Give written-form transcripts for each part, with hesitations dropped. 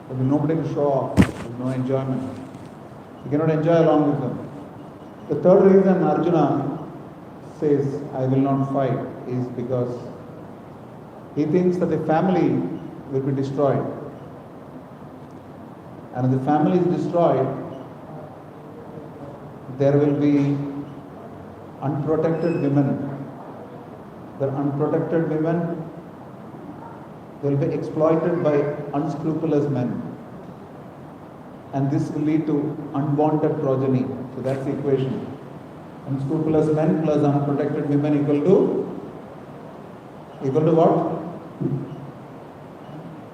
There will be nobody to show off. There is no enjoyment. You cannot enjoy along with them. The third reason Arjuna says, I will not fight, is because he thinks that the family will be destroyed. And if the family is destroyed, there will be unprotected women. The unprotected women will be exploited by unscrupulous men. And this will lead to unwanted progeny. So that's the equation. Unscrupulous men plus unprotected women equal to what?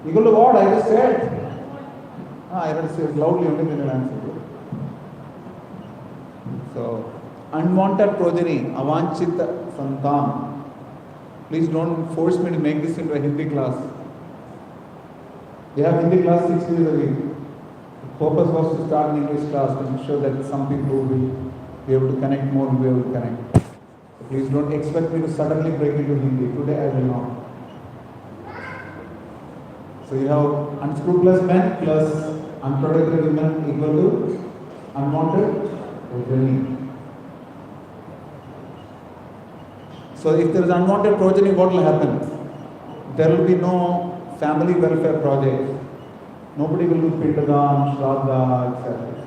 Equal to what? I just said. I have to say it loudly only then you'll answer to it. So, unwanted progeny, avanchita santam. Please don't force me to make this into a Hindi class. We have Hindi class 6 days a week. The purpose was to start an English class to ensure that some people will be able to connect more, will be able to connect. So please don't expect me to suddenly break into Hindi. Today I will not. So you have unscrupulous men plus unprotected women equal to unwanted progeny. So if there is unwanted progeny, what will happen? There will be no family welfare project. Nobody will do Pindadan, Shraddha, etc., etc.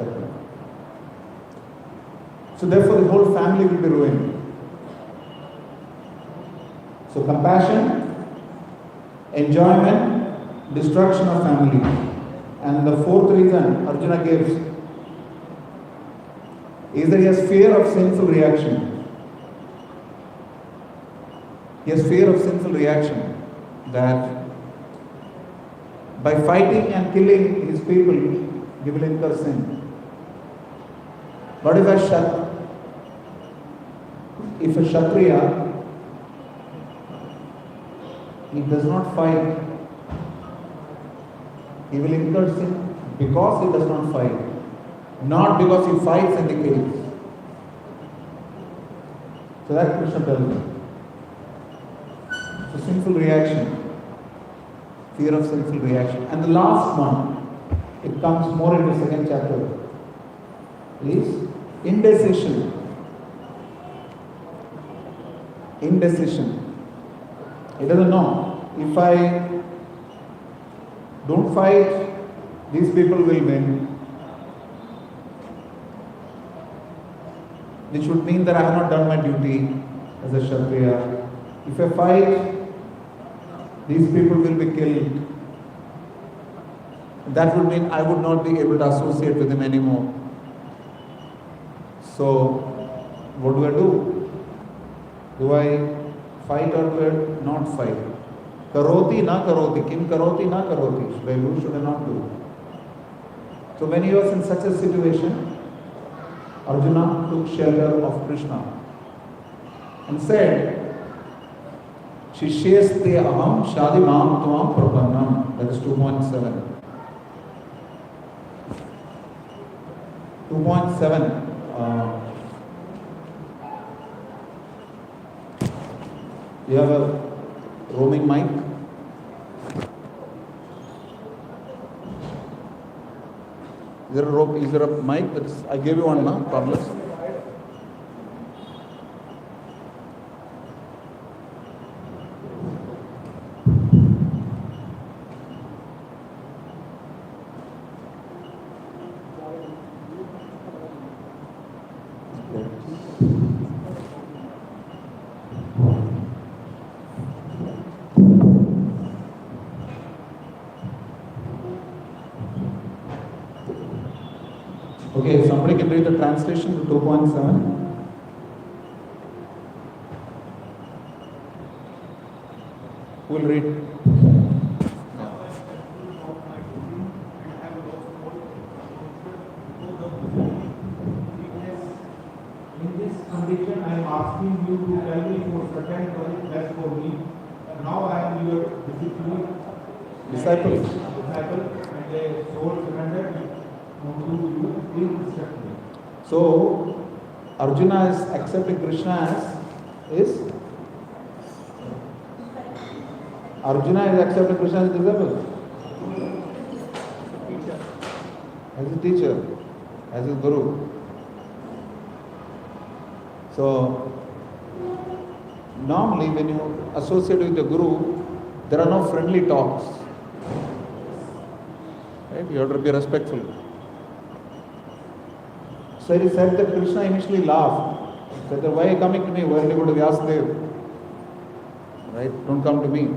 So therefore the whole family will be ruined. So compassion, enjoyment, destruction of family. And the fourth reason Arjuna gives is that he has fear of sinful reaction. He has fear of sinful reaction, that by fighting and killing his people, he will incur sin. But if a Kshatriya, he does not fight, he will incur sin because he does not fight, not because he fights and he kills. So that Krishna tells me. So sinful reaction, fear of sinful reaction. And the last one, it comes more in the second chapter, is indecision. Indecision. He doesn't know. If I don't fight, these people will win. Which would mean that I have not done my duty as a Kshatriya. If I fight, these people will be killed. That would mean I would not be able to associate with them anymore. So, what do? Do I fight or do I not fight? Karoti na karoti, kim karoti na karoti. Should I do, should I not do? So when he was in such a situation, Arjuna took shelter of Krishna and said, Shishyeste aham shadimam tuam prapannam. That is 2.7. 2.7. You have a roaming mic? Is there a mic? I gave you one now, Carlos. Okay, somebody can read the translation to 2.7. Who will read? In this condition, I am asking you to tell me for certain what is best for me. Now I am your Disciple. And a soul surrendered. So, Arjuna is accepting Krishna as Arjuna is accepting Krishna as disciple. as his teacher, as his guru. So, normally when you associate with the guru, there are no friendly talks. Right? You have to be respectful. So it is said that Krishna initially laughed. He said, why are you coming to me? Why don't you go to Vyasadeva? Right? Don't come to me.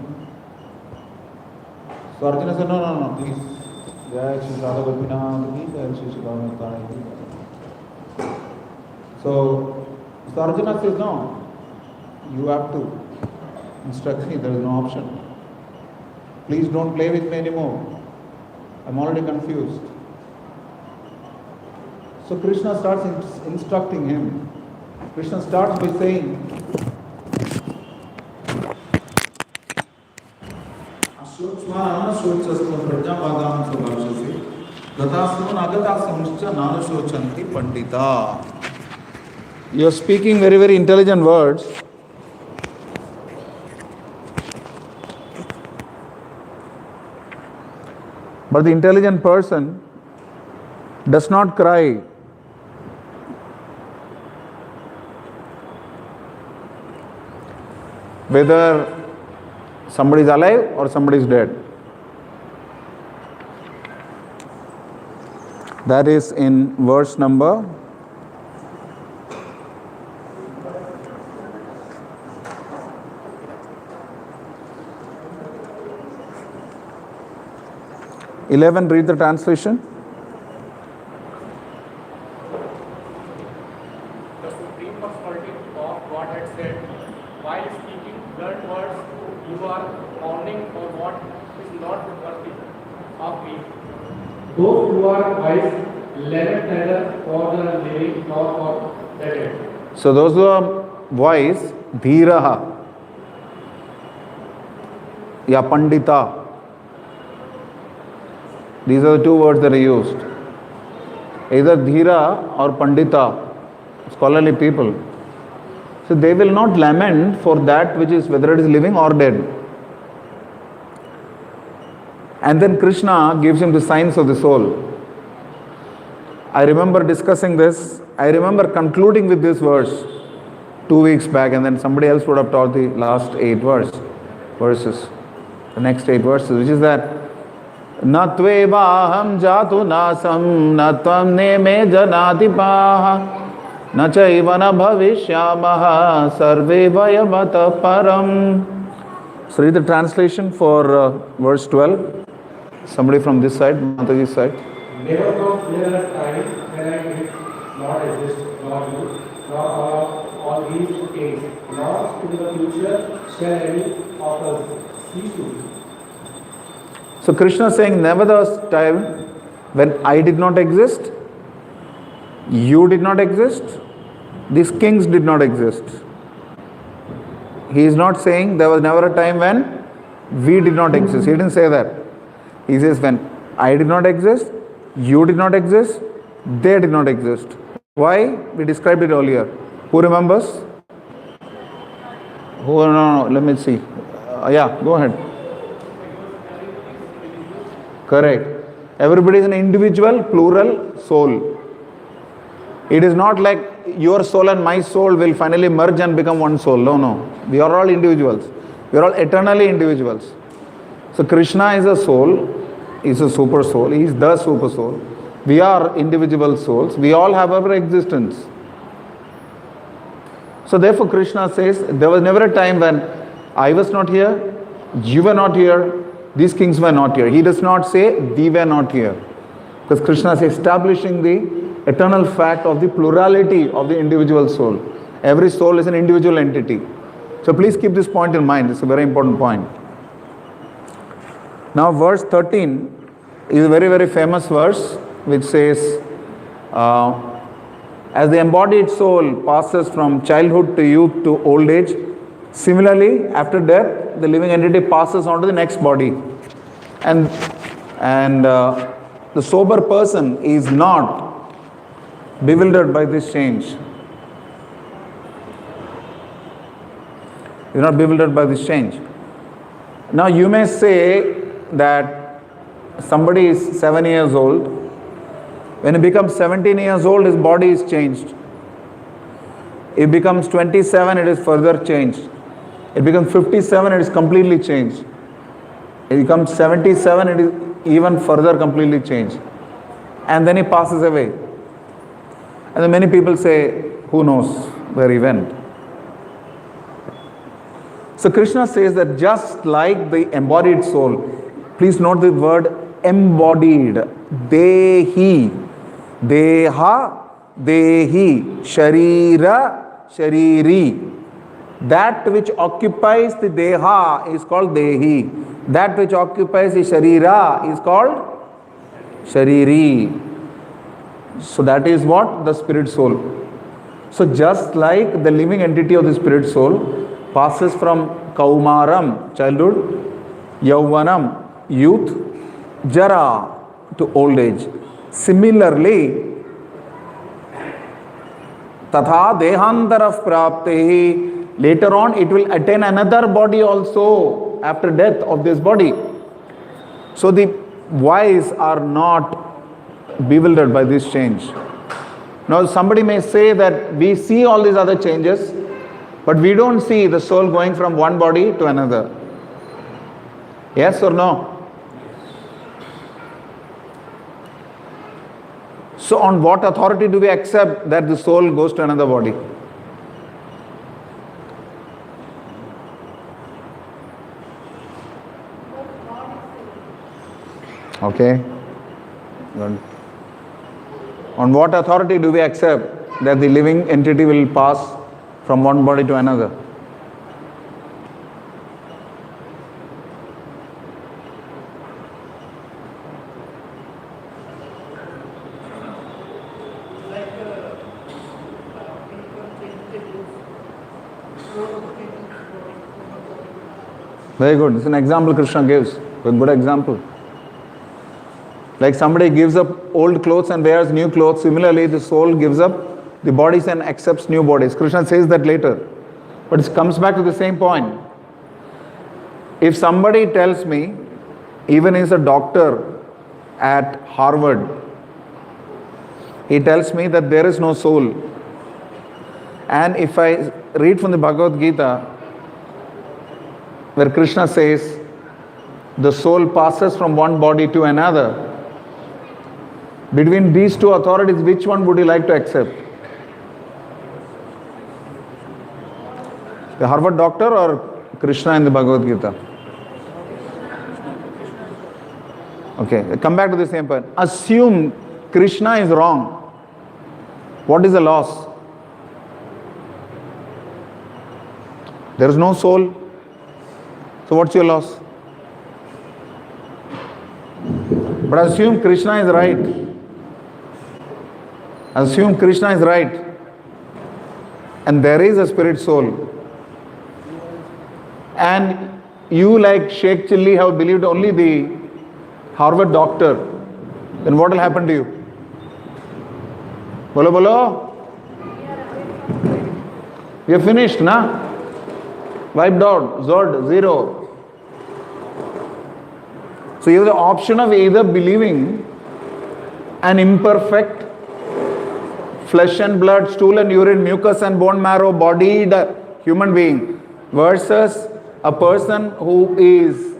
So Arjuna said, no, please. Jai Shri Radha Gopinath ki, Jai Shri Sudama Mata ki. So Arjuna says, no, you have to instruct me, there is no option. Please don't play with me anymore. I'm already confused. So Krishna starts instructing him. Krishna starts by saying, you are speaking very, very intelligent words. But the intelligent person does not cry. Whether somebody is alive or somebody is dead. That is in verse number 11. Read the translation. The Supreme Personality of God had said, while speaking blunt words, you are mourning for what is not worthy of me. Those who are wise lament neither for the living nor for the dead. So those who are wise, dhiraha, ya pandita. These are the two words that are used. Either dhira or pandita, scholarly people. So they will not lament for that which is, whether it is living or dead. And then Krishna gives him the signs of the soul. I remember discussing this. I remember concluding with this verse 2 weeks back, and then somebody else would have taught the last 8 verses, the next 8 verses, which is that न त्वेवाहं जातु नासं न त्वं नेमे जनाति पाः न चैव न भविष्यामः सर्वे वयमतः परम्. So read the translation for verse 12. Somebody from this side, Mataji's side. Never comes there a time when I will not exist, nor you, nor all these things, nor in the future shall any of us cease to be. So Krishna is saying, never there was time when I did not exist, you did not exist, these kings did not exist. He is not saying there was never a time when we did not exist. He didn't say that. He says when I did not exist, you did not exist, they did not exist. Why? We described it earlier. Who remembers? No, let me see. Yeah, go ahead. Correct. Everybody is an individual, plural soul. It is not like your soul and my soul will finally merge and become one soul. No. We are all individuals. We are all eternally individuals. So Krishna is a soul, is a super soul, he is the super soul. We are individual souls. We all have our existence. So therefore Krishna says, there was never a time when I was not here, you were not here, these kings were not here. He does not say, they were not here. Because Krishna is establishing the eternal fact of the plurality of the individual soul. Every soul is an individual entity. So please keep this point in mind. It's a very important point. Now verse 13 is a very, very famous verse which says, as the embodied soul passes from childhood to youth to old age, similarly, after death, the living entity passes on to the next body. And the sober person is not bewildered by this change. He is not bewildered by this change. Now you may say that somebody is 7 years old When he becomes 17 years old, his body is changed. He becomes 27, it is further changed. It becomes 57, it is completely changed. It becomes 77, it is even further completely changed. And then he passes away. And then many people say, who knows where he went. So Krishna says that just like the embodied soul, please note the word embodied. Dehi. Deha. Dehi. Sharira. Shariri. That which occupies the Deha is called Dehi. That which occupies the Sharira is called Shariri. So that is what? The spirit soul. So just like the living entity of the spirit soul passes from Kaumaram, childhood, Yauvanam, youth, Jara, to old age. Similarly, Tatha Dehantara Praptehi, later on it will attain another body also after death of this body. So the wise are not bewildered by this change. Now somebody may say that we see all these other changes, but we don't see the soul going from one body to another. Yes or no? So on what authority do we accept that the soul goes to another body? Okay. Good. On what authority do we accept that the living entity will pass from one body to another? Very good. This is an example Krishna gives. A good example. Like somebody gives up old clothes and wears new clothes. Similarly, the soul gives up the bodies and accepts new bodies. Krishna says that later. But it comes back to the same point. If somebody tells me, even is a doctor at Harvard, he tells me that there is no soul. And if I read from the Bhagavad Gita, where Krishna says, the soul passes from one body to another, between these two authorities, which one would you like to accept? The Harvard doctor or Krishna in the Bhagavad Gita? Okay, come back to the same point. Assume Krishna is wrong. What is the loss? There is no soul. So what's your loss? But assume Krishna is right. Assume Krishna is right. And there is a spirit soul. And you, like Sheikh Chilli, have believed only the Harvard doctor. Then what will happen to you? Bolo bolo. We are finished, na? Wiped out, Zod, zero. So you have the option of either believing an imperfect flesh and blood, stool and urine, mucus and bone marrow, bodied human being versus a person who is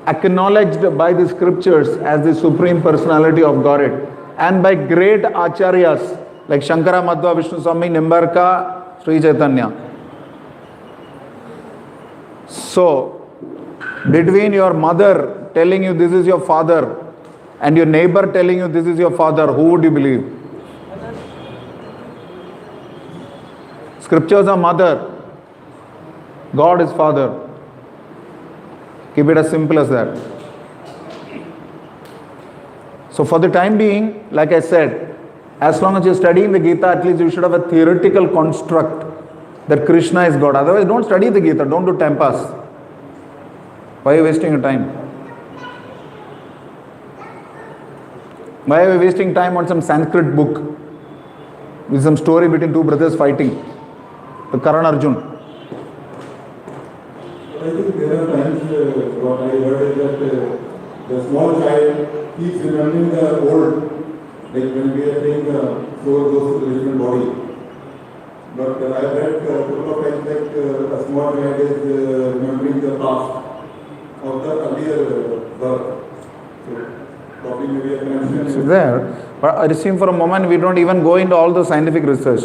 acknowledged by the scriptures as the supreme personality of Godhead and by great acharyas like Shankara, Madhva, Vishnu Swami, Nimbarka, Sri Chaitanya. So, between your mother telling you this is your father and your neighbor telling you this is your father, who would you believe? Scriptures are mother, God is father. Keep it as simple as that. So for the time being, like I said, as long as you're studying the Gita, at least you should have a theoretical construct that Krishna is God. Otherwise, don't study the Gita, don't do time pass. Why are you wasting your time? Why are you wasting time on some Sanskrit book with some story between two brothers fighting? The Karan Arjun. I think there are times what I heard is that the small child keeps remembering the old Like when we are saying soul goes to the different body. But I read a couple of times that a small child is remembering the past of the earlier birth. So probably maybe a connection. It's there. But I assume for a moment we don't even go into all the scientific research.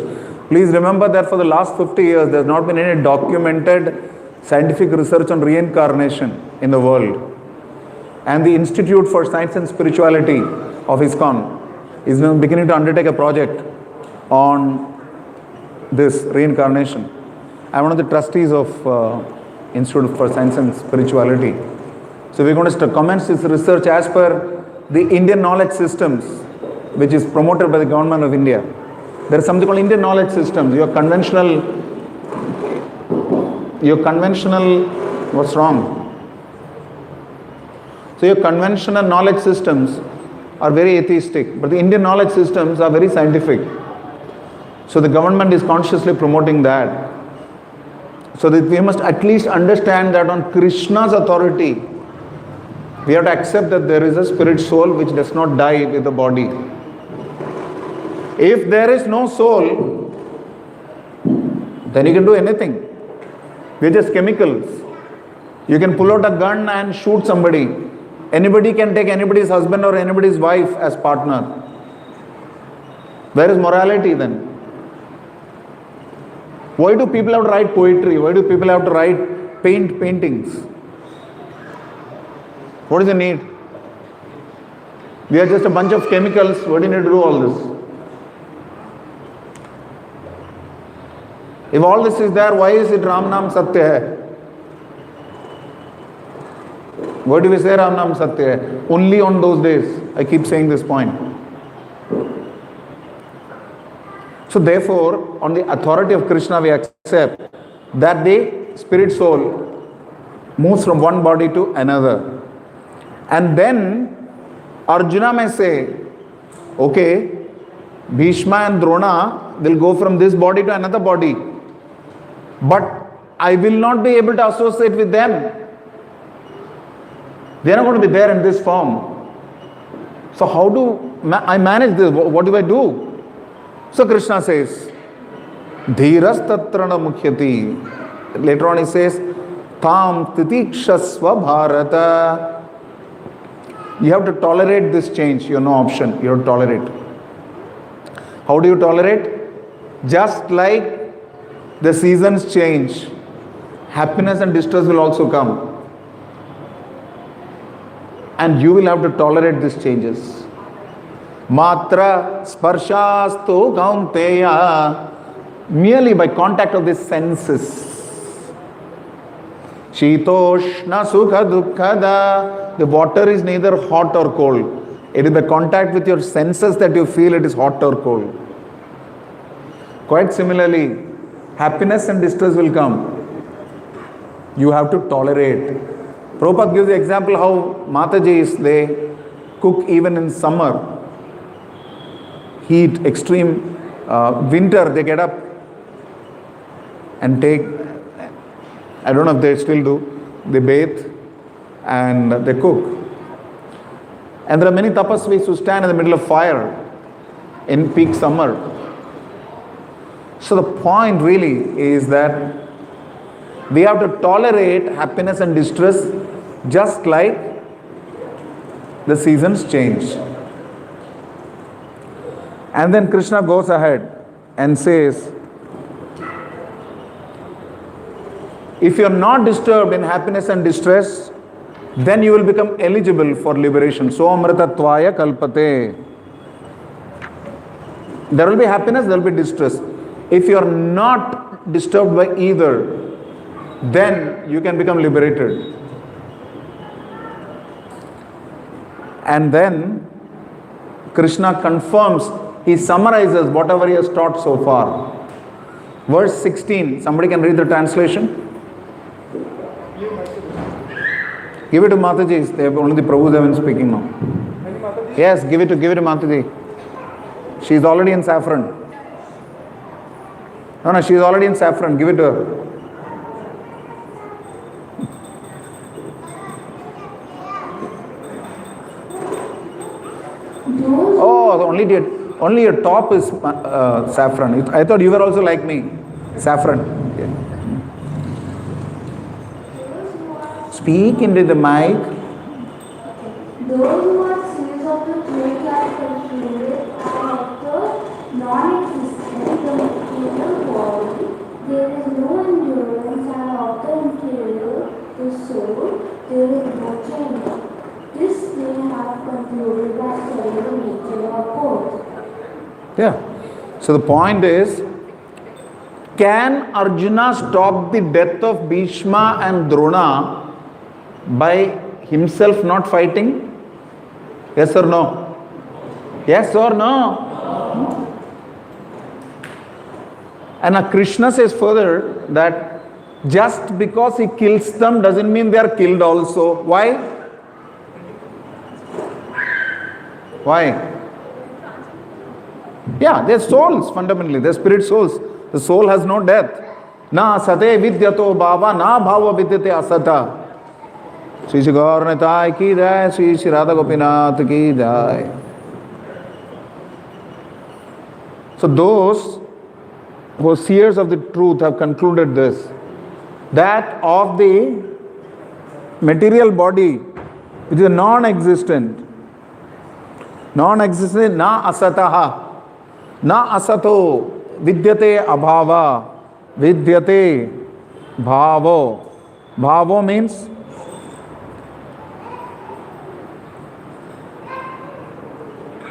Please remember that for the last 50 years there has not been any documented scientific research on reincarnation in the world. And the Institute for Science and Spirituality of ISKCON is now beginning to undertake a project on this reincarnation. I'm one of the trustees of Institute for Science and Spirituality. So we're going to commence this research as per the Indian knowledge systems, which is promoted by the government of India. There is something called Indian knowledge systems. Your conventional, what's wrong? So your conventional knowledge systems are very atheistic, but the Indian knowledge systems are very scientific. So the government is consciously promoting that. So that we must at least understand that on Krishna's authority, we have to accept that there is a spirit soul which does not die with the body. If there is no soul, then you can do anything. We're just chemicals. You can pull out a gun and shoot somebody. Anybody can take anybody's husband or anybody's wife as partner. Where is morality then? Why do people have to write poetry? Why do people have to paint paintings? What is the need? We are just a bunch of chemicals. What do you need to do all this? If all this is there, why is it Ram Nam Satya hai? Why do we say Ram Nam Satya hai? Only on those days. I keep saying this point. So therefore, on the authority of Krishna, we accept that the spirit soul moves from one body to another. And then Arjuna may say, okay, Bhishma and Drona will go from this body to another body. But I will not be able to associate with them. They are not going to be there in this form. So how do I manage this? What do I do? So Krishna says, Dhiras tatrana mukhyati. Later on he says, Tham titikshasva bharata. You have to tolerate this change. You have no option. You have to tolerate. How do you tolerate? Just like the seasons change, happiness and distress will also come. And you will have to tolerate these changes. Matra sparshastu kaunteya. Merely by contact of the senses. Shitoshna sukha dukkhada. The water is neither hot or cold. It is by contact with your senses that you feel it is hot or cold. Quite similarly, happiness and distress will come. You have to tolerate. Prabhupada gives the example how Matajis, they cook even in summer. Heat, extreme winter, they get up and take, I don't know if they still do, they bathe and they cook. And there are many tapasvis who stand in the middle of fire in peak summer. So the point really is that we have to tolerate happiness and distress just like the seasons change. And then Krishna goes ahead and says, if you are not disturbed in happiness and distress, then you will become eligible for liberation. So amritatvaya kalpate. There will be happiness, there will be distress. If you are not disturbed by either, then you can become liberated. And then Krishna confirms, he summarizes whatever he has taught so far. Verse 16, somebody can read the translation? Give it to Mataji. They have only the Prabhus have been speaking now. Yes, give it to Mataji. She is already in saffron. No, she is already in saffron. Give it to her. Oh, only your top is saffron. I thought you were also like me, saffron. Yeah. Speak into the mic. Those who are seals of the truth are concluded and of the non-existent the material body. There is no endurance, and of the interior, the soul, there is no change. This they have concluded by studying the nature of both. Yeah. So the point is, can Arjuna stop the death of Bhishma and Drona by himself not fighting? Yes or no? Yes or no? And Krishna says further that just because he kills them doesn't mean they are killed also. Why? Why? Yeah, they're souls fundamentally, they're spirit souls. The soul has no death. Na asate vidyato bhava, na bhava vidyate asata. Shri Shri Gaur Nitai ki jai, Shri Shri Radha Gopinath ki jai. So those who are seers of the truth have concluded this, that of the material body, which is non-existent, na asataha, na asato, vidyate abhava, vidyate bhavo. Bhavo means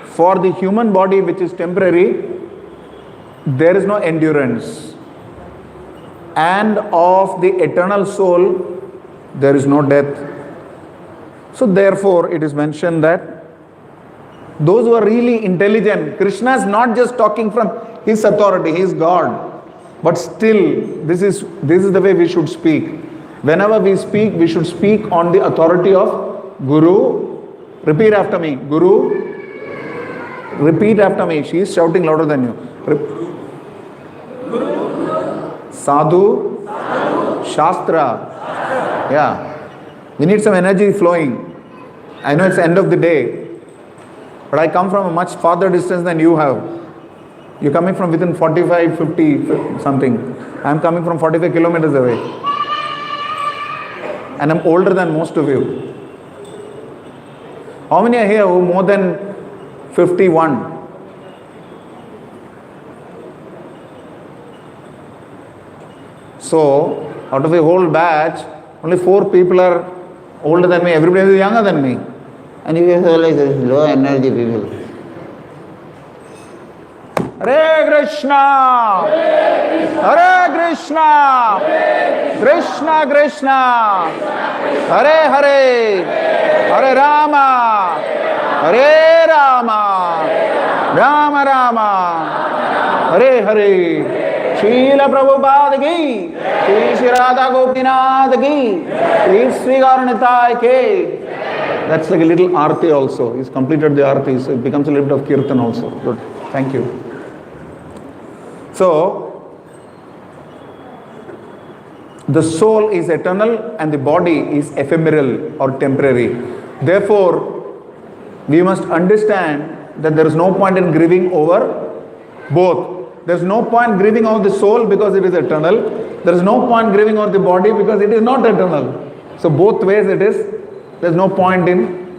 for the human body which is temporary, there is no endurance. And of the eternal soul, there is no death. So therefore, it is mentioned that those who are really intelligent, Krishna is not just talking from his authority, he is God. But still, this is the way we should speak. Whenever we speak, we should speak on the authority of Guru. Repeat after me. Guru. Repeat after me. She is shouting louder than you. Sadhu. Shastra. Yeah. We need some energy flowing. I know it's the end of the day. But I come from a much farther distance than you have. You're coming from within 45, 50 something. I'm coming from 45 kilometers away. And I'm older than most of you. How many are here who are more than 51? So, out of the whole batch, only 4 people are older than me. Everybody is younger than me. And you feel like this low energy people. Hare Krishna! Hare Krishna! Krishna Krishna! Hare Hare! Hare Rama! Hare Rama! Rama Rama! Hare Hare! Srila Prabhupada ki! Shri Shri Radha Gopinath ki! Shri Shri Gaur Nitai ki! That's like a little arti also. He's completed the arti, so it becomes a little bit of kirtan also. Good. Thank you. So, the soul is eternal and the body is ephemeral or temporary. Therefore, we must understand that there is no point in grieving over both. There is no point grieving over the soul because it is eternal. There is no point grieving over the body because it is not eternal. So both ways it is. There is no point in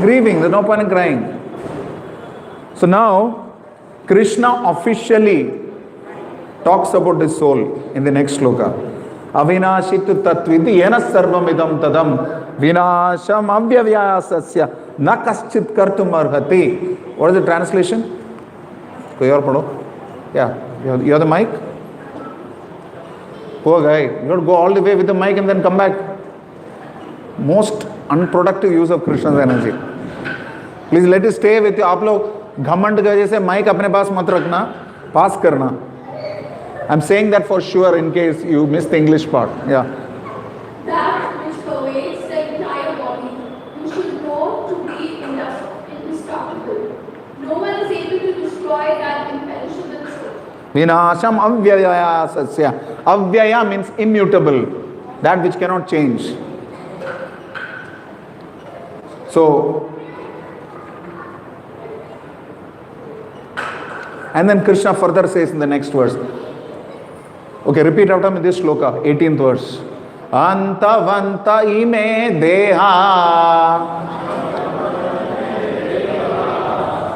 grieving. There is no point in crying. So now, Krishna officially talks about his soul in the next sloka. Avinashitu tatvidi yena sarvam idam tadam vinasham avyavyasasya na kaschit kartum arhati. What is the translation? Koi aur padho? Yeah, you have the mic? Poor guy, you got to go all the way with the mic and then come back. Most unproductive use of Krishna's energy. Please let it stay with you. आप लोग घमंड के वजह से mic अपने पास मत रखना, पास करना. I'm saying that for sure in case you missed the English part. Yeah. That which pervades the entire body, you should know to be indestructible. No one is able to destroy that imperishable soul. Vinasham avyaya sasya. Avyaya means immutable, that which cannot change. So, And then Krishna further says in the next verse. Okay, repeat after me this shloka, 18th verse. Antavanta ime deha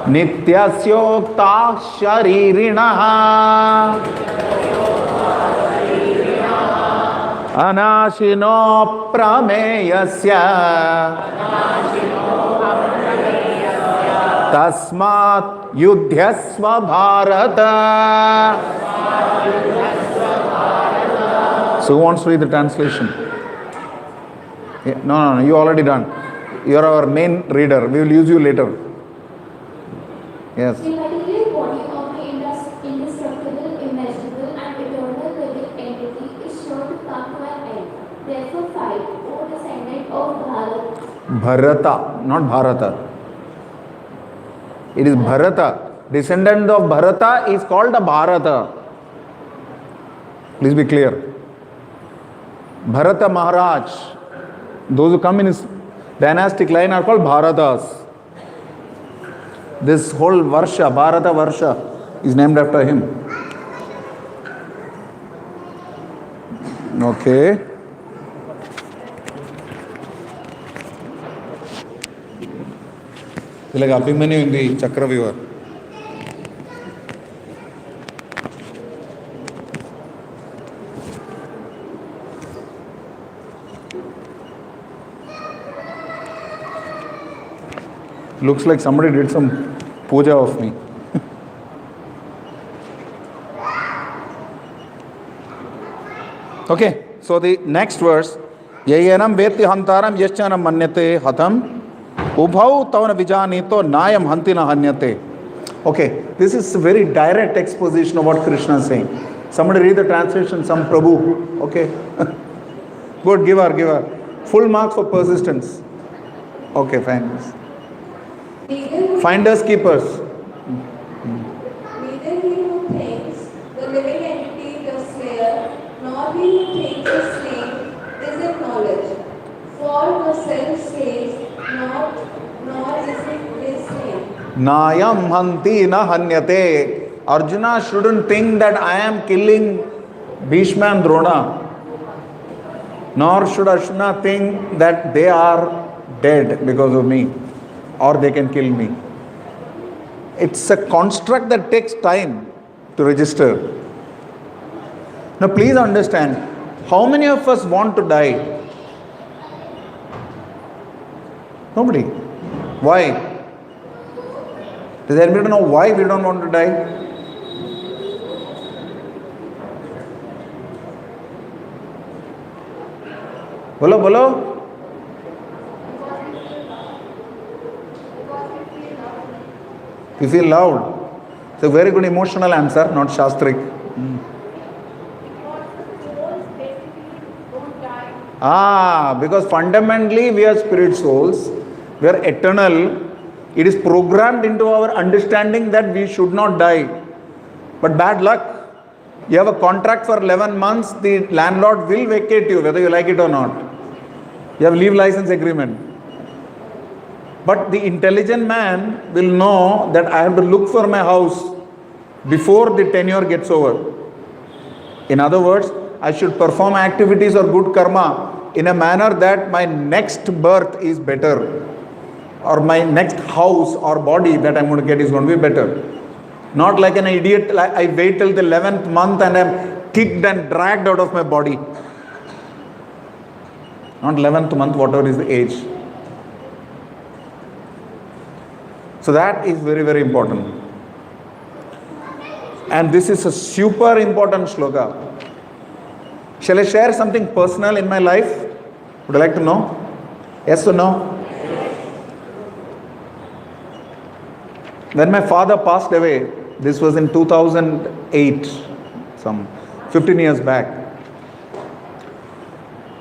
nityasyokta sharirinaha anashino prameyasya tasmat yudhyasva bharata. So who wants to read the translation? Yeah, no, you already done. You are our main reader. We will use you later. Yes. The material body of the indestructible, immeasurable, and eternal living entity is sure to come to an end. Therefore, fight, O descendant of Bharata, not Bharata. It is Bharata. Descendant of Bharata is called a Bharata. Please be clear. Bharata Maharaj, those who come in his dynastic line are called Bharatas. This whole Varsha, Bharata Varsha, is named after him. Okay. It's like Abhimanyu in the Chakravyuha. Looks like somebody did some puja of me. Okay, so the next verse, Yayanam veti hantaram yaschanam manyate hatam ubhau tavana vijanito nayam hantina hanyate. Okay, this is a very direct exposition of what Krishna is saying. Somebody read the translation, some Prabhu. Okay. Good, give her. Full marks for persistence. Okay, fine. Finders keepers. Neither he who thinks the living entity the slayer, nor he who thinks the slain is in knowledge. For the self says not, nor is it slain. Nayam hanti na hanyate. Arjuna shouldn't think that I am killing Bhishma and Drona. Nor should Arjuna think that they are dead because of me, or they can kill me. It's a construct that takes time to register. Now please understand, how many of us want to die? Nobody. Why? Does anybody know why we don't want to die? Bolo. You feel loved. It's a very good emotional answer, not Shastric. Because fundamentally we are spirit souls. We are eternal. It is programmed into our understanding that we should not die. But bad luck. You have a contract for 11 months. The landlord will vacate you whether you like it or not. You have leave license agreement. But the intelligent man will know that I have to look for my house before the tenure gets over. In other words, I should perform activities or good karma in a manner that my next birth is better, or my next house or body that I'm going to get is going to be better. Not like an idiot, I wait till the 11th month and I'm kicked and dragged out of my body. Not 11th month, whatever is the age. So that is very, very important. And this is a super important shloka. Shall I share something personal in my life? Would you like to know? Yes or no? When my father passed away, this was in 2008, some 15 years back.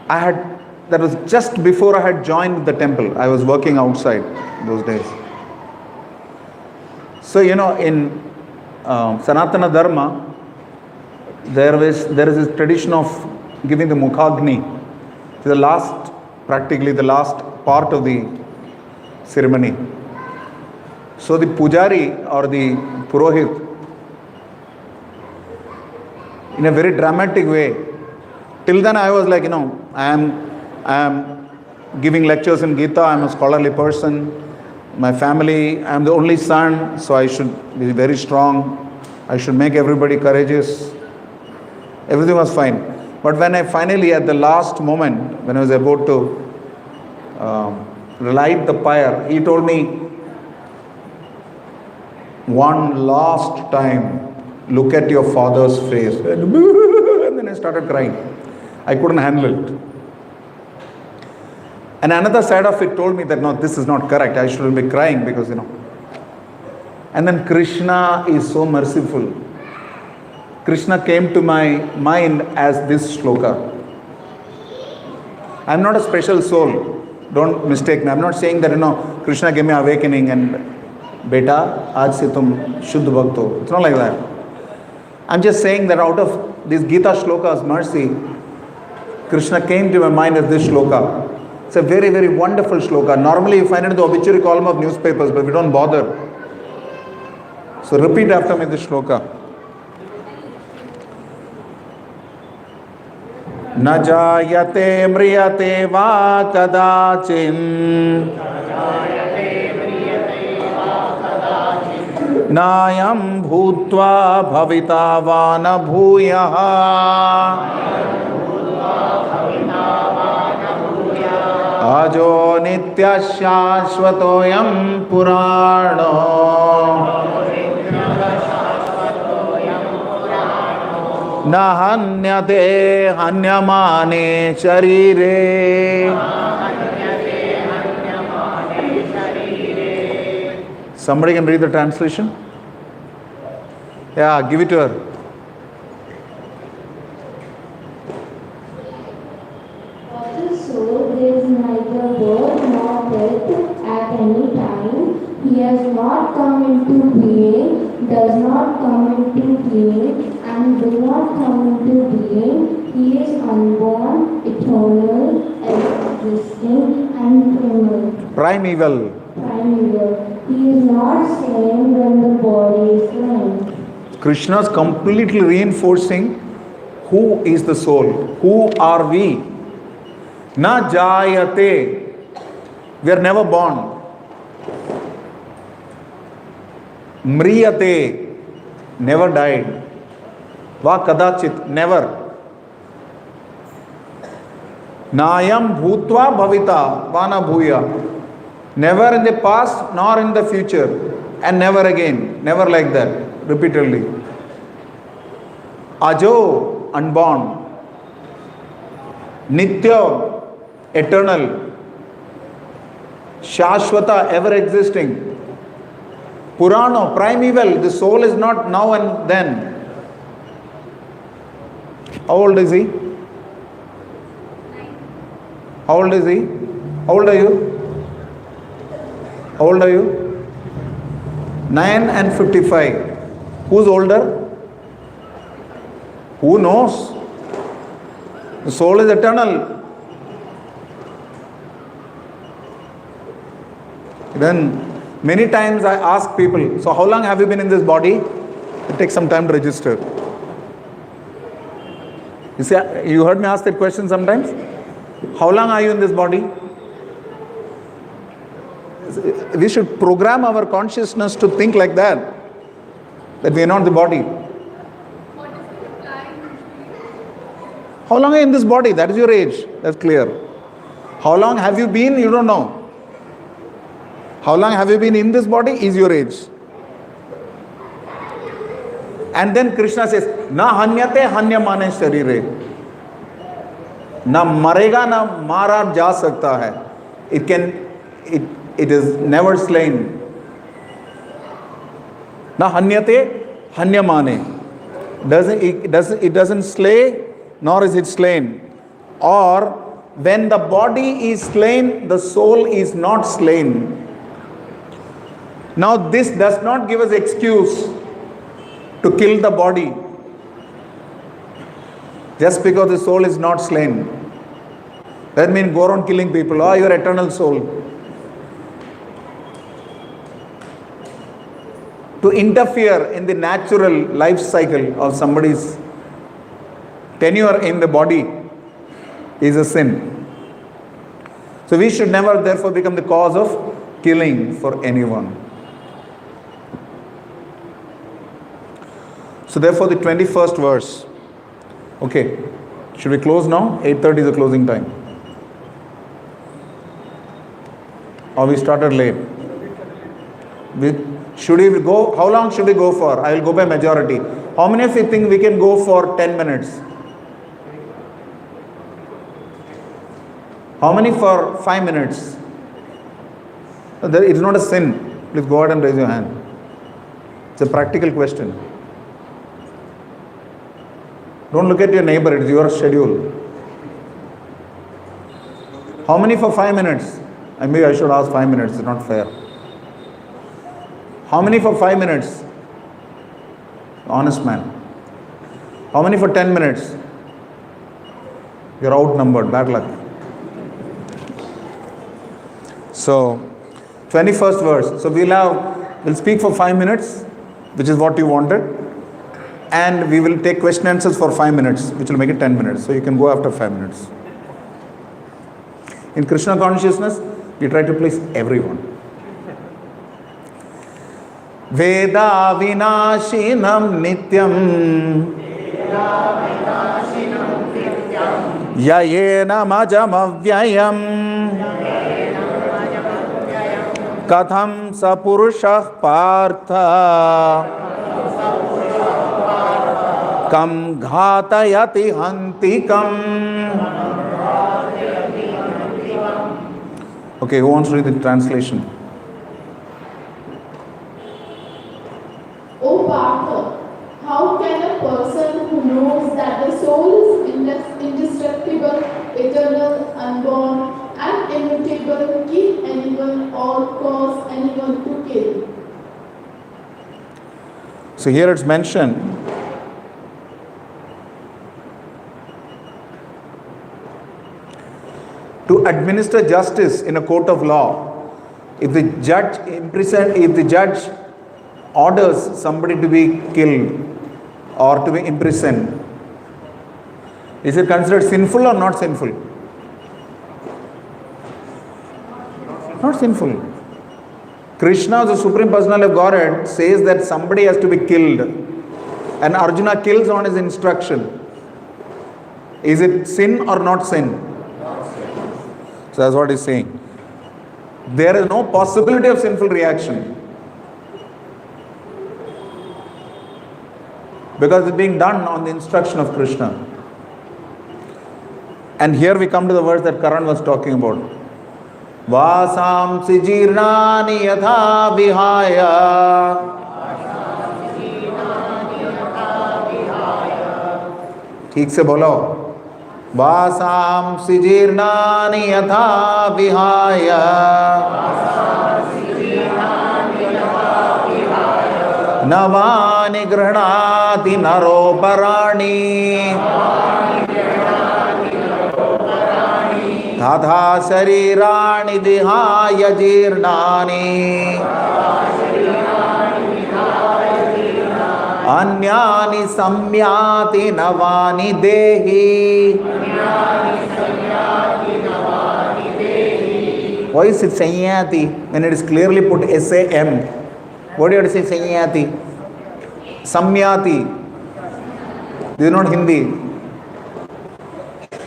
That was just before I had joined the temple. I was working outside those days. So, in Sanatana Dharma, there is this tradition of giving the Mukhagni. Practically the last part of the ceremony. So the Pujari or the Purohit in a very dramatic way. Till then I was like, I am giving lectures in Gita, I am a scholarly person. My family, I am the only son, so I should be very strong. I should make everybody courageous. Everything was fine. But when I finally, at the last moment, when I was about to light the pyre, he told me, one last time, look at your father's face. And then I started crying. I couldn't handle it. And another side of it told me that no, this is not correct. I shouldn't be crying because, And then Krishna is so merciful. Krishna came to my mind as this shloka. I am not a special soul. Don't mistake me. I am not saying that, Krishna gave me awakening and beta, aaj se tum shuddh bhakt ho. It's not like that. I am just saying that out of these Gita shlokas, mercy, Krishna came to my mind as this shloka. It's a very, very wonderful shloka. Normally you find it in the obituary column of newspapers, but we don't bother. So repeat after me this shloka. न जायते म्रियते वा कदाचिन् नायं भूत्वा भविता वा न भूयः अजो नित्यः शाश्वतोऽयं पुराणो न हन्यते हन्यमाने शरीरे. Somebody can read the translation? Yeah, give it to her. Of the soul there is neither birth nor death at any time. He has not come into being, does not come into being, and will not come into being. He is unborn, eternal, existing, and Primeval. He is not slain when the body is slain. Krishna is completely reinforcing who is the soul. Who are we? Na jayate. We are never born. Mriyate. Never died. Va kadachit. Never. Nayam bhutva bhavita. Vana bhuya. Never in the past nor in the future. And never again. Never like that. Repeatedly. Ajo, unborn. Nitya, eternal. Shashvata, ever existing. Purano, primeval. The soul is not now and then. How old is he? How old is he? How old are you? How old are you? 9 and 55. Who's older? Who knows? The soul is eternal. Then many times I ask people, so how long have you been in this body? It takes some time to register. You see, you heard me ask that question sometimes? How long are you in this body? We should program our consciousness to think like that we are not the body. How long are you in this body? That is your age. That's clear. How long have you been? You don't know. How long have you been in this body is your age. And then Krishna says, Na hanyate hanyamane sharire. Na marega na mara ja sakta hai. It is never slain. Na hanyate hanyamane. It doesn't slay, nor is it slain. Or when the body is slain, the soul is not slain. Now this does not give us excuse to kill the body just because the soul is not slain. That means go around killing people. Oh, your eternal soul. To interfere in the natural life cycle of somebody's tenure in the body is a sin. So we should never therefore become the cause of killing for anyone. So therefore the 21st verse. Okay, should we close now? 8:30 is the closing time. Or we started late? Should we go? How long should we go for? I will go by majority. How many of you think we can go for 10 minutes? How many for 5 minutes? It's not a sin. Please go ahead and raise your hand. It's a practical question. Don't look at your neighbor, it's your schedule. How many for 5 minutes? Maybe I should ask 5 minutes, it's not fair. How many for 5 minutes? Honest man. How many for 10 minutes? You're outnumbered, bad luck. So, 21st verse. So we'll speak for 5 minutes, which is what you wanted. And we will take question answers for 5 minutes, which will make it 10 minutes. So you can go after 5 minutes. In Krishna consciousness, we try to please everyone. Veda vinashinam nityam yayena majamavyayam katham sapurushah partha kam ghatayati hantikam. Okay, who wants to read the translation? O Partha, how can a person who knows that the soul is indestructible, eternal, unborn, and immutable kill anyone or cause anyone to kill? So here it's mentioned to administer justice in a court of law. If the judge orders somebody to be killed or to be imprisoned, is it considered sinful or not sinful? Not sinful. Krishna, the Supreme Personality of Godhead, says that somebody has to be killed, and Arjuna kills on his instruction. Is it sin or not sin? So that's what he's saying. There is no possibility of sinful reaction, because it's being done on the instruction of Krishna. And here we come to the verse that Karan was talking about. Vasam sijirnani yatha vihaya. ठीक से बोलो. वासां सिजीर्णानि यथा विहाय नवानि गृह्णाति नरोपराणि तथा शरीराणि विहाय जीर्णानि अन्यानि सम्याति नवानि देहि. Why is it Sanyati when it is clearly put S-A-M? What do you have to say Sanyati? Samyati. This is not Hindi.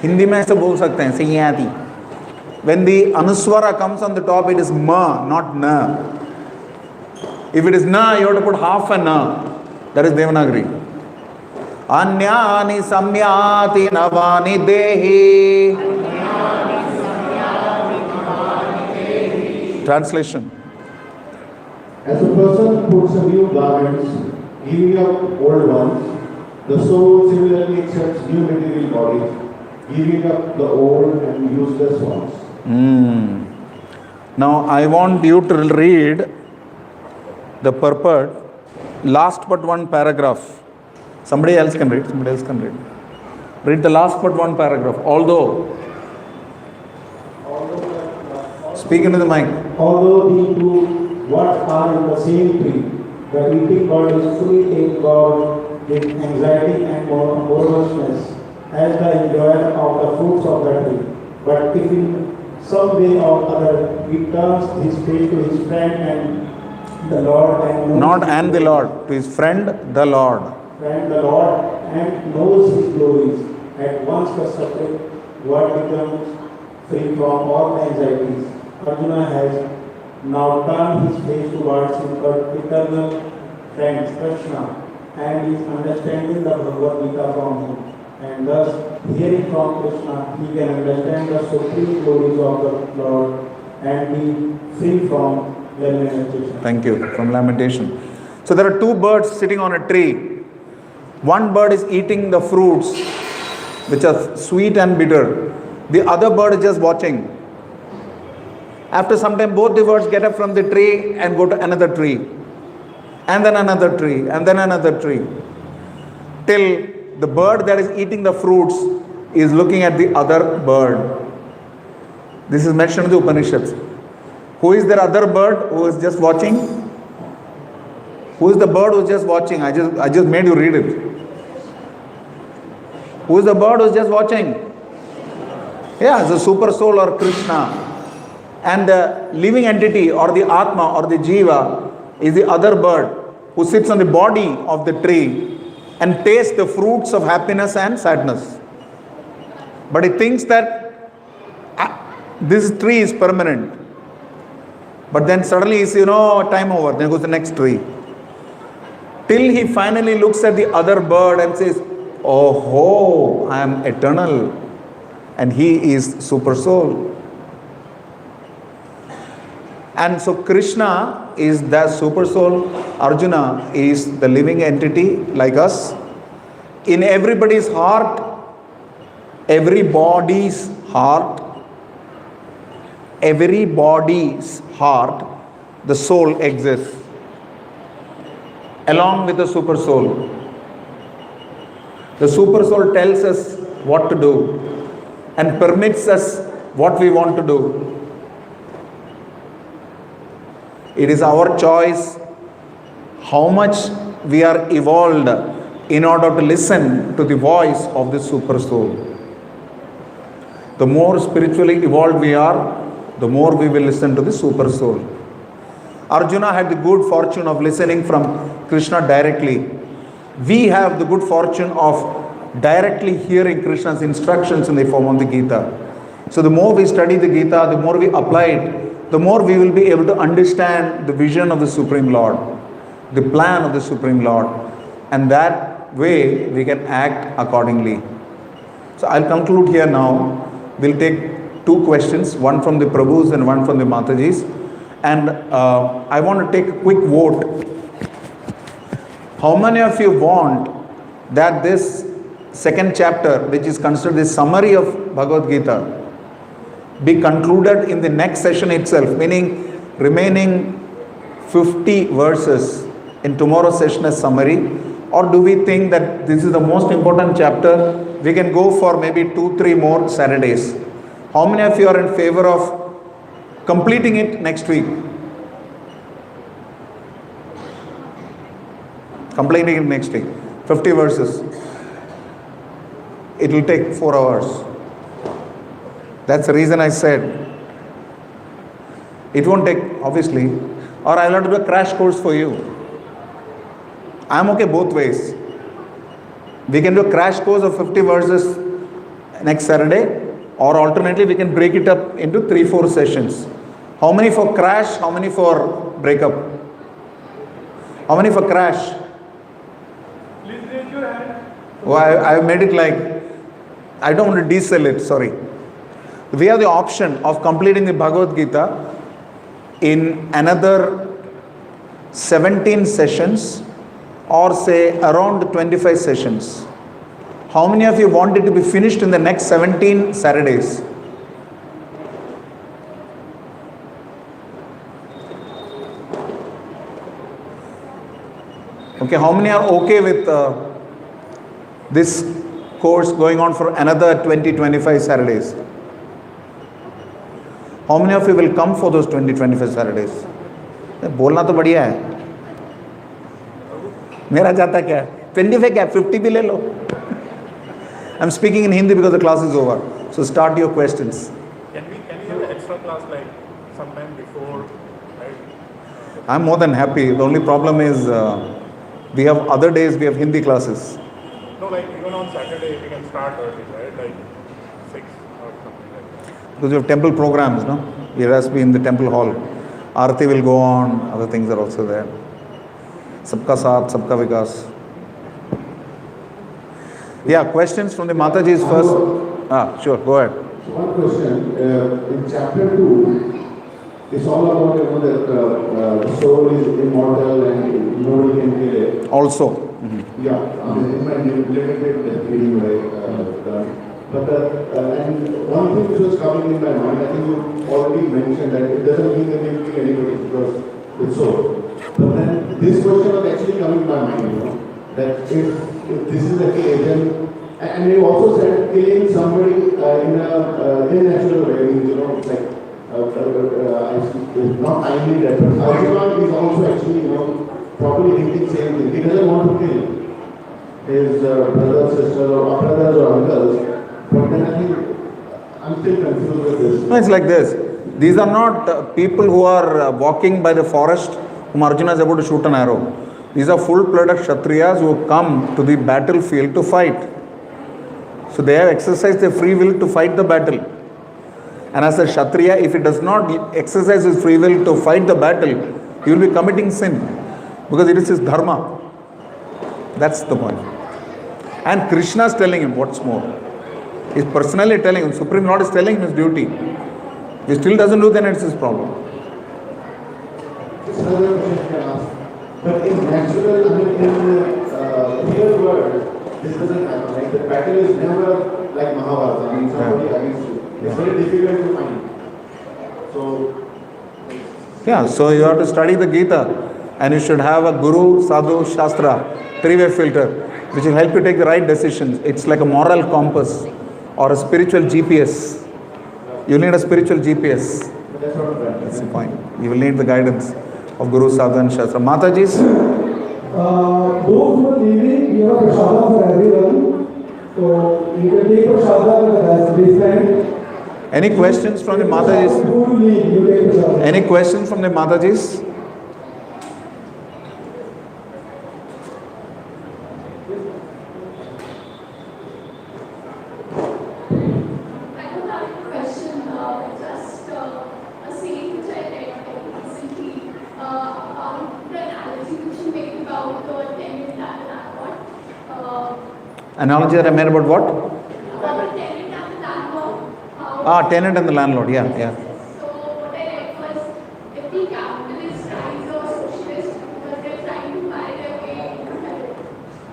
Hindi में ऐसे बोल सकते हैं Sanyati. When the Anuswara comes on the top, it is Ma, not Na. If it is Na, you have to put half a Na. That is Devanagari. Anyani samyati navani dehi. Translation. As a person puts on new garments, giving up old ones, the soul similarly accepts new material bodies, giving up the old and useless ones. Now I want you to read the purport, last but one paragraph. Somebody else can read. Read the last but one paragraph. Although, speak into the mic. Although the two what are in the same tree, the eating body is fully take God with anxiety and moroseness, as the enjoyer of the fruits of the tree. But if in some way or other he turns his face to his friend and the Lord and knows Not his and the glories, Lord, to his friend, the Lord. friend the Lord and knows his glories, at once the suffering word becomes free from all anxieties. Arjuna has now turned his face towards his eternal friend Krishna and is understanding the Bhagavad Gita from him. And thus, hearing from Krishna, he can understand the supreme glories of the Lord and be free from lamentation. Thank you. From lamentation. So there are two birds sitting on a tree. One bird is eating the fruits, which are sweet and bitter. The other bird is just watching. After some time, both the birds get up from the tree and go to another tree. And then another tree, and then another tree. Till the bird that is eating the fruits is looking at the other bird. This is mentioned in the Upanishads. Who is that other bird who is just watching? Who is the bird who is just watching? I just made you read it. Who is the bird who is just watching? Yeah, the super soul or Krishna. And the living entity or the Atma or the Jiva is the other bird who sits on the body of the tree and tastes the fruits of happiness and sadness. But he thinks that this tree is permanent. But then suddenly he says, time over. Then goes the next tree. Till he finally looks at the other bird and says, oh, I am eternal. And he is super soul. And so Krishna is the super soul. Arjuna is the living entity like us. In everybody's heart, everybody's heart, the soul exists. Along with the super soul. The super soul tells us what to do and permits us what we want to do. It is our choice how much we are evolved in order to listen to the voice of the super soul. The more spiritually evolved we are, the more we will listen to the super soul. Arjuna had the good fortune of listening from Krishna directly. We have the good fortune of directly hearing Krishna's instructions in the form of the Gita. So the more we study the Gita, the more we apply it, the more we will be able to understand the vision of the Supreme Lord, the plan of the Supreme Lord, and that way we can act accordingly. So I'll conclude here now. We'll take two questions, one from the Prabhus and one from the Matajis. And I want to take a quick vote. How many of you want that this second chapter, which is considered the summary of Bhagavad Gita, be concluded in the next session itself, meaning remaining 50 verses in tomorrow's session as summary? Or do we think that this is the most important chapter? We can go for maybe 2-3 more Saturdays. How many of you are in favor of completing it next week? Completing it next week. 50 verses. It will take 4 hours. That's the reason I said it won't take, obviously, or I'll have to do a crash course for you. I'm okay both ways. We can do a crash course of 50 verses next Saturday, or alternately we can break it up into 3-4 sessions. How many for crash? How many for breakup? How many for crash? Please raise your hand. Oh, I made it like, I don't want to decel it, sorry. We have the option of completing the Bhagavad Gita in another 17 sessions or say around 25 sessions. How many of you want it to be finished in the next 17 Saturdays? Okay, how many are okay with this course going on for another 20-25 Saturdays? How many of you will come for those 20-25 Saturdays? बोलना तो बढ़िया है, मेरा जाता क्या 25 क्या 50 भी ले लो. I'm speaking in Hindi because the class is over. So start your questions. Can we have an extra class like sometime before, right? I'm more than happy. The only problem is we have other days, we have Hindi classes. No, like even on Saturday we can start early, right? Like 6 or something like that. Because we have temple programs, no? We have to be in the temple hall. Aarti will go on, other things are also there. Sabka Saath, Sabka Vikas. Yeah, questions from the Matajis first. Sure, go ahead. So one question, in chapter 2, it's all about that the soul is immortal and nobody can kill it. Also. Yeah, it might be limited reading way done. But and one thing which was coming in my mind, I think you already mentioned that it doesn't mean that you kill anybody because it's so. But then this question was actually coming to my mind, that if this is the case, then and you also said killing somebody in a unnatural way, like it's not timely that. But Arjuna is also actually, probably thinking same thing. He doesn't want to kill his brothers, sisters, or brothers or uncles. But then I think I'm still confused with this. No, it's like this. These are not people who are walking by the forest whom Arjuna is about to shoot an arrow. These are full-blooded Kshatriyas who come to the battlefield to fight. So they have exercised their free will to fight the battle. And as a Kshatriya, if he does not exercise his free will to fight the battle, he will be committing sin. Because it is his dharma. That's the point. And Krishna is telling him what's more. He's personally telling him, Supreme Lord is telling him his duty. If he still doesn't do, then it's his problem. This another question I can ask. But in natural, in real world, this doesn't happen. Like the battle is never like Mahabharata. Somebody against you. It's very difficult to find. So. Yeah, so you have to study the Gita. And you should have a Guru, Sadhu, Shastra, three-way filter, which will help you take the right decisions. It's like a moral compass or a spiritual GPS. You need a spiritual GPS. That's the point. You will need the guidance of Guru, Sadhu and Shastra. Matajis? Those who are leaving, we have prasada for everyone. So you can take prasada as baseline. Any questions from the Matajis? Who to leave, you take prasada. Any questions from the Matajis? Analogy that I made about what? About tenant and the landlord. Tenant and the landlord, yeah. So what I read was, if the capitalist tries or socialist, because they're trying to buy their way into heaven.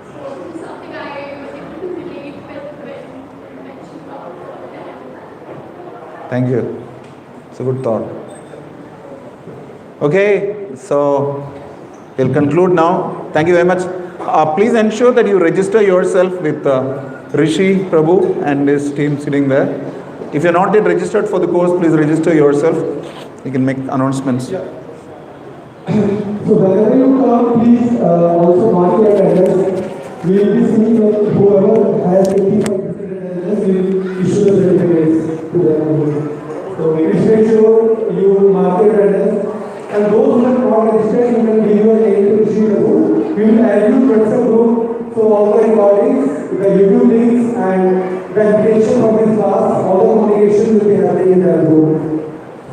So this is something I was able to relate with when you mentioned about the tenant and landlord. Thank you. It's a good thought. Okay, so we'll conclude now. Thank you very much. Please ensure that you register yourself with Rishi, Prabhu and his team sitting there. If you're not yet registered for the course, please register yourself. You can make announcements. Yeah. So whenever you come, please also mark your attendance. We will be seeing whoever has 85% attendance, we will issue the certificates to them. So please make sure you mark your attendance. And those who are not registered, you can give your name to Rishi Prabhu. We will add you to WhatsApp group, so all the recordings, the YouTube links, and the application of this class, all the communication will be happening in that group.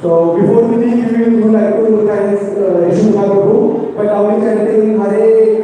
So before we leave, we would like to thank Rishi Prabhu by now chanting Hare